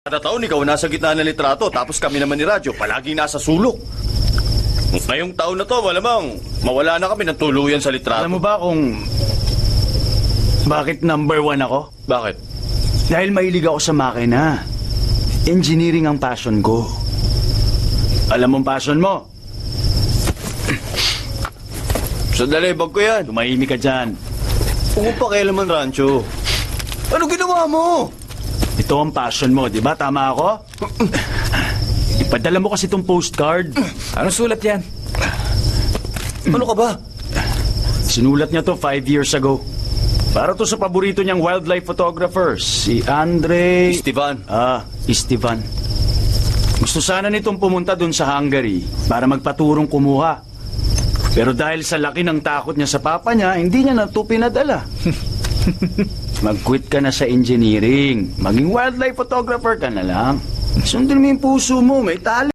Kada taon, ikaw nasa gitna ng litrato, tapos kami naman ni Radyo, palaging nasa sulok. Ngayong taon na to, malamang, mawala na kami ng tuluyan sa litrato. Alam mo ba kung bakit number 1 ako? Bakit? Dahil mahilig ako sa makina. Engineering ang passion ko. Alam mong passion mo? Sandali, bag ko yan. Tumahimik ka dyan. Huwag pa kailaman, Rancho. Ano ginawa mo? Ito ang passion mo, di ba? Tama ako? Ipadala mo kasi itong postcard. Anong sulat yan? Ano ka ba? Sinulat niya to 5 years ago. Para to sa paborito niyang wildlife photographer, si Andre... Esteban. Esteban. Gusto sana nitong pumunta dun sa Hungary para magpaturong kumuha. Pero dahil sa laki ng takot niya sa papa niya, hindi niya na ito pinadala. Mag-quit ka na sa engineering. Maging wildlife photographer ka na lang. Sundin mo yung puso mo, may tali.